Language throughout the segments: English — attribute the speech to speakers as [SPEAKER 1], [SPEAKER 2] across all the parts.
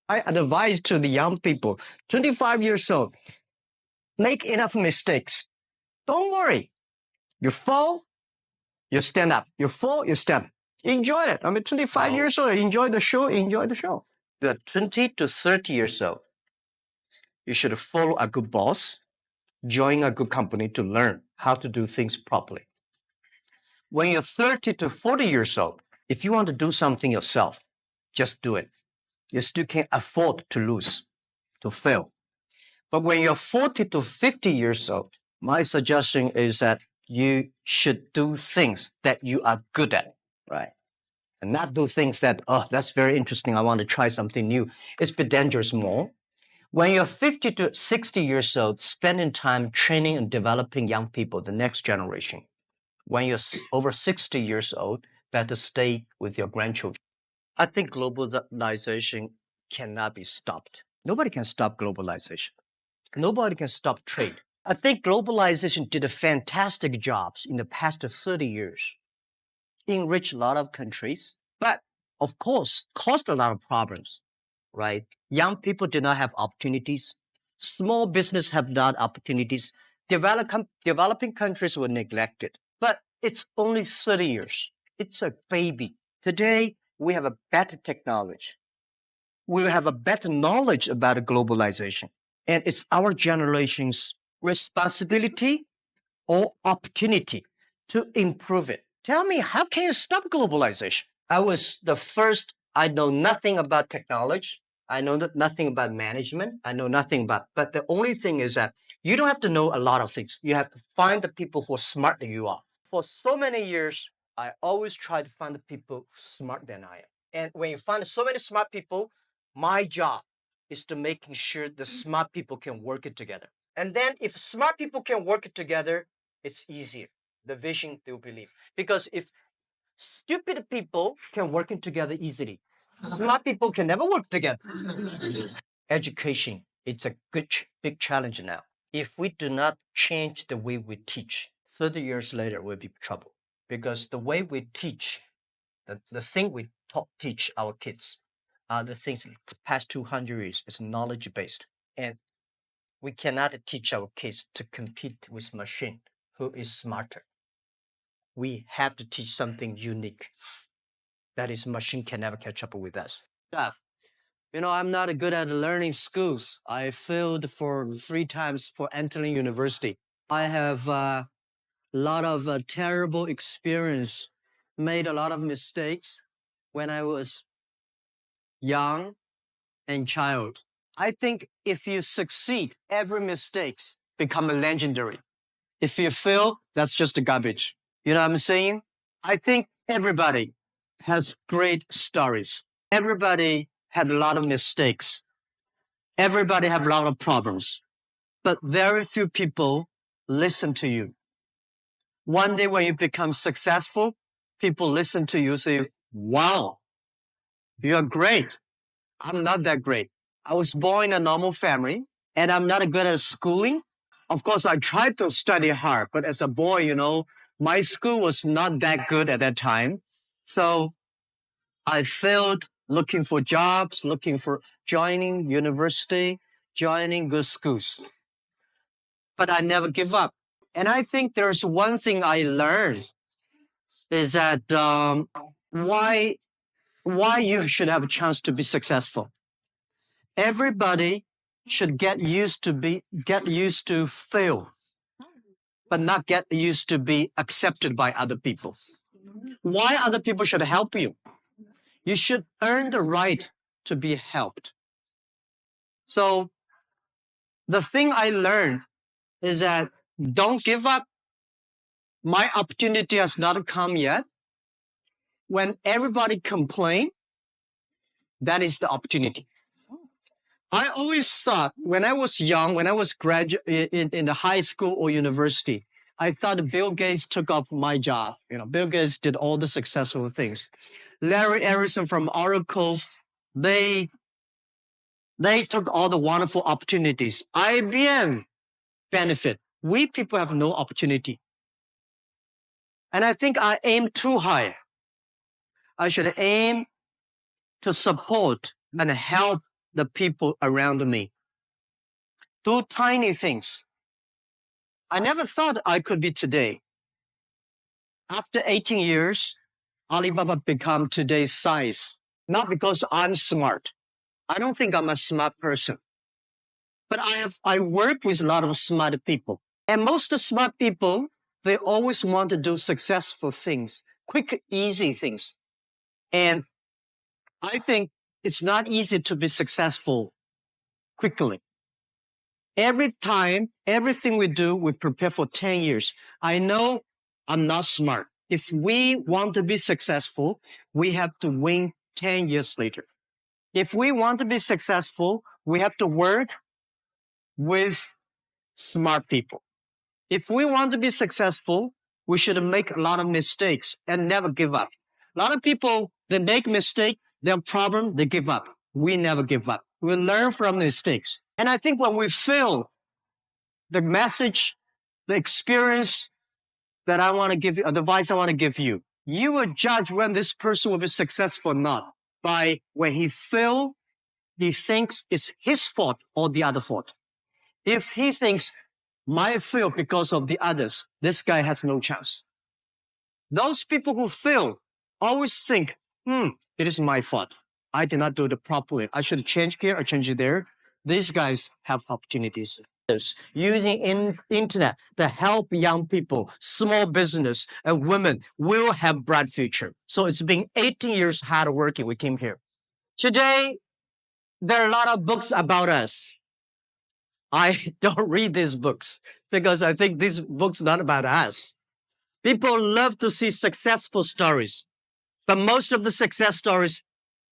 [SPEAKER 1] I advise to the young people, 25 years old, make enough mistakes. Don't worry. You fall, you stand up. You fall, you stand up. Enjoy it. I mean, 25 years old, enjoy the show, enjoy the show. The 20 to 30 years old, you should follow a good boss, join a good company to learn how to do things properly. When you're 30 to 40 years old, if you want to do something yourself, just do it. You still can't afford to lose, to fail. But when you're 40 to 50 years old, my suggestion is that you should do things that you are good at, right? And not do things that, oh, that's very interesting. I want to try something new. It's a bit dangerous more. When you're 50 to 60 years old, spending time training and developing young people, the next generation. When you're over 60 years old, better stay with your grandchildren. I think globalization cannot be stopped. Nobody can stop globalization. Nobody can stop trade. I think globalization did a fantastic job in the past 30 years. Enriched a lot of countries, but of course, caused a lot of problems, right? Young people did not have opportunities. Small business have not opportunities. Developing countries were neglected. But it's only 30 years. It's a baby. Today, we have a better technology. We have a better knowledge about globalization. And it's our generation's responsibility or opportunity to improve it. Tell me, how can you stop globalization? I was the first, I know nothing about technology. I know nothing about management. I know nothing about, but the only thing is that you don't have to know a lot of things. You have to find the people who are smarter than you are. For so many years, I always try to find the people smarter than I am. And when you find so many smart people, my job is to making sure the smart people can work it together. And then if smart people can work it together, it's easier. The vision they will believe. Because if stupid people can work it together easily, smart people can never work together. Education, it's a big challenge now. If we do not change the way we teach, 30 years later, we'll be in trouble. Because the way we teach, the thing we teach our kids are the things the past 200 years is knowledge-based. And we cannot teach our kids to compete with machine who is smarter. We have to teach something unique. That is, machine can never catch up with us. I'm not good at learning schools. I failed for 3 times for entering university. I have a lot of terrible experience, made a lot of mistakes when I was young and child. I think if you succeed, every mistakes become legendary. If you fail, that's just garbage. You know what I'm saying? I think everybody has great stories. Everybody had a lot of mistakes. Everybody have a lot of problems. But very few people listen to you. One day when you become successful, people listen to you, say, wow, you're great. I'm not that great. I was born in a normal family and I'm not good at schooling. Of course, I tried to study hard, but as a boy, my school was not that good at that time. So I failed looking for jobs, looking for joining university, joining good schools. But I never give up. And I think there's one thing I learned is that why you should have a chance to be successful. Everybody should get used to fail, but not get used to be accepted by other people. Why other people should help you? You should earn the right to be helped. So the thing I learned is that don't give up. My opportunity has not come yet. When everybody complains, that is the opportunity. I always thought when I was young, when I was in the high school or university, I thought Bill Gates took off my job. Bill Gates did all the successful things. Larry Ellison from Oracle, they took all the wonderful opportunities. IBM benefit. We people have no opportunity. And I think I aim too high. I should aim to support and help the people around me. Do tiny things. I never thought I could be today. After 18 years, Alibaba become today's size. Not because I'm smart. I don't think I'm a smart person. But I work with a lot of smart people. And most smart people, they always want to do successful things, quick, easy things. And I think it's not easy to be successful quickly. Every time, everything we do, we prepare for 10 years. I know I'm not smart. If we want to be successful, we have to win 10 years later. If we want to be successful, we have to work with smart people. If we want to be successful, we should make a lot of mistakes and never give up. A lot of people, they make mistakes, their problem, they give up. We never give up. We learn from mistakes. And I think when we fail, the message, the experience that I want to give you, advice I want to give you, you will judge when this person will be successful or not by when he fails, he thinks it's his fault or the other fault. If he thinks my fail because of the others, this guy has no chance. Those people who fail always think, it is my fault. I did not do it properly. I should change here or change it there. These guys have opportunities. Using internet to help young people, small business, and women will have bright future. So it's been 18 years hard working. We came here. Today, there are a lot of books about us. I don't read these books because I think these books are not about us. People love to see successful stories, but most of the success stories,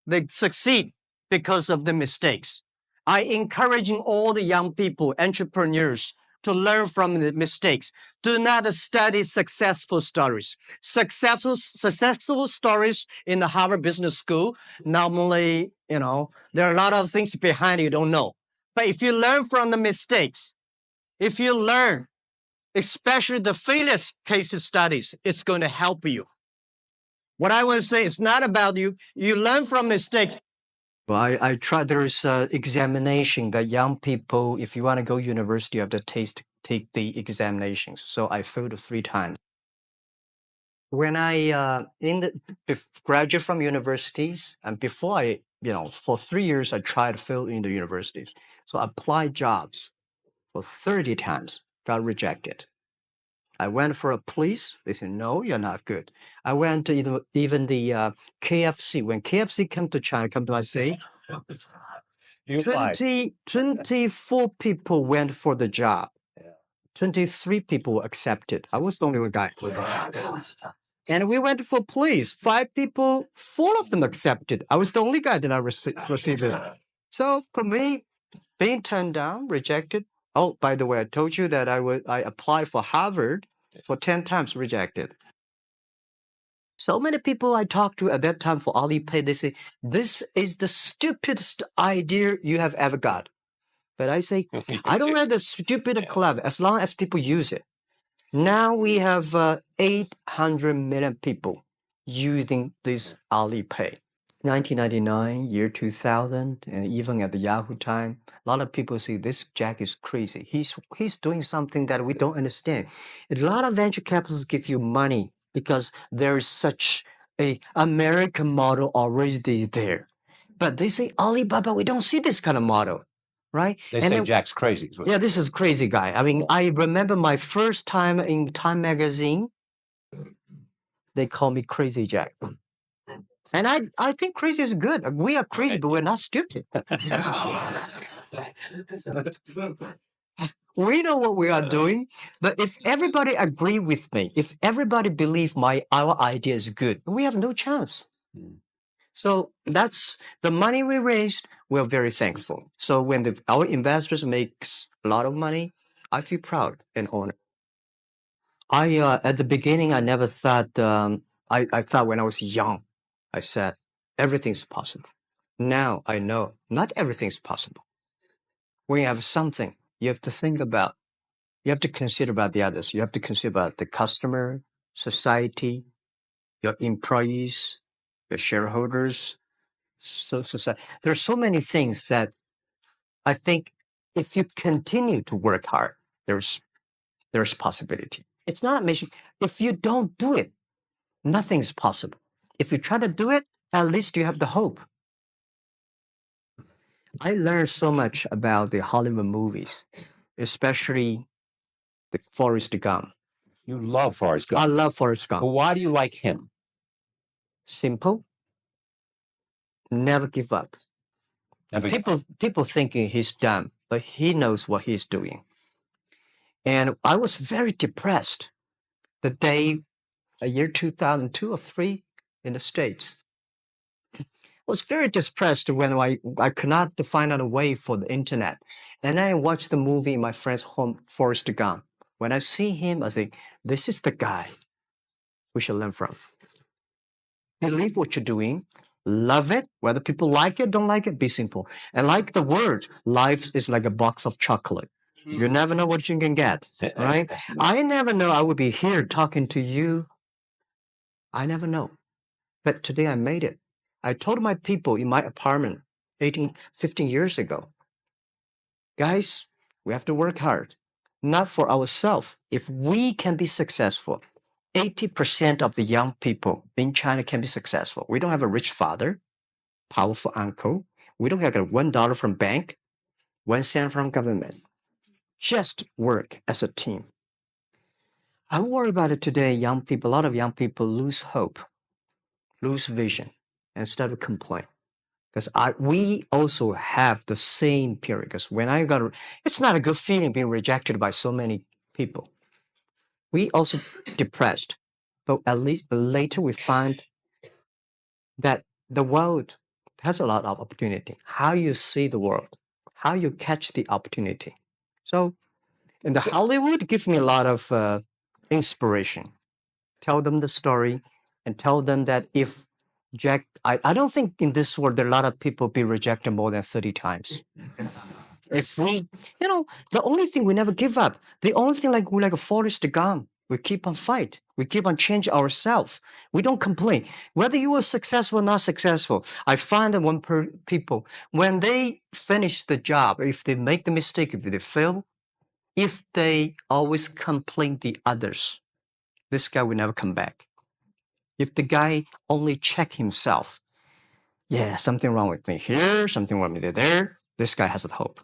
[SPEAKER 1] they succeed because of the mistakes. I encouraging all the young people, entrepreneurs, to learn from the mistakes. Do not study successful stories. Successful stories in the Harvard Business School, normally, there are a lot of things behind you don't know. But if you learn from the mistakes, if you learn, especially the failure case studies, it's going to help you. What I want to say is not about you. You learn from mistakes. Well, I tried. There's examination that young people, if you want to go university, you have to take the examinations. So I failed 3 times. When I graduate from universities, and before I, for 3 years, I tried to fail in the universities. So I applied jobs for 30 times, got rejected. I went for a police. They said, no, you're not good. I went to even the KFC. When KFC came to China, come to my city, 24 people went for the job. 23 people were accepted. I was the only one guy. And we went for police. 5 people, 4 of them accepted. I was the only guy that I received it. So for me, being turned down, rejected. Oh, by the way, I told you that I applied for Harvard for 10 times, rejected. So many people I talked to at that time for Alipay, they say, this is the stupidest idea you have ever got. But I say, I don't have the stupid or clever as long as people use it. Now we have 800 million people using this Alipay. 1999, year 2000, and even at the Yahoo time, a lot of people say this Jack is crazy. He's doing something that we don't understand. A lot of venture capitalists give you money because there is such a American model already there. But they say Alibaba, we don't see this kind of model, right?
[SPEAKER 2] They say Jack's crazy.
[SPEAKER 1] Yeah, this is crazy guy. I mean, I remember my first time in Time magazine, they call me Crazy Jack. And I think crazy is good. We are crazy, but we're not stupid. We know what we are doing, but if everybody agree with me, if everybody believe our idea is good, we have no chance. So that's the money we raised. We're very thankful. So when our investors makes a lot of money, I feel proud and honored. At the beginning, I never thought. I thought when I was young, I said everything's possible. Now I know not everything's possible. When you have something, you have to think about. You have to consider about the others. You have to consider about the customer, society, your employees, your shareholders, There are so many things that I think if you continue to work hard, there's possibility. It's not a mission. If you don't do it, nothing's possible. If you try to do it, at least you have the hope. I learned so much about the Hollywood movies, especially the Forrest Gump.
[SPEAKER 2] You love Forrest Gump.
[SPEAKER 1] I love Forrest
[SPEAKER 2] But
[SPEAKER 1] Gump.
[SPEAKER 2] why do you like him?
[SPEAKER 1] Simple, never give up.
[SPEAKER 2] Never give
[SPEAKER 1] People thinking he's dumb, but he knows what he's doing. And I was very depressed the day, a year 2002 or 3 in the States. I was very depressed when I could not find out a way for the internet. And I watched the movie in my friend's home, Forrest Gump. When I see him, I think, this is the guy we should learn from. Believe what you're doing. Love it. Whether people like it, don't like it, be simple. And like the word, life is like a box of chocolate. You never know what you can get, right? I never know I would be here talking to you. I never know. But today I made it. I told my people in my apartment 15 years ago, guys, we have to work hard, not for ourselves. If we can be successful, 80% of the young people in China can be successful. We don't have a rich father, powerful uncle. We don't have $1 from bank, 1 cent from government. Just work as a team. I worry about it today. Young people, a lot of young people lose hope, lose vision, and start to complain. Because we also have the same period. Because when it's not a good feeling being rejected by so many people. We also depressed, but at least later we find that the world has a lot of opportunity. How you see the world, how you catch the opportunity. So, in the Hollywood gives me a lot of inspiration. Tell them the story and tell them that if I don't think in this world there are a lot of people be rejected more than 30 times. If we, the only thing we never give up, the only thing we like a Forrest Gump, we keep on fight. We keep on change ourselves. We don't complain. Whether you are successful or not successful, I find that people, when they finish the job, if they make the mistake, if they fail, if they always complain the others, this guy will never come back. If the guy only check himself, yeah, something wrong with me here, something wrong with me there, this guy has a hope.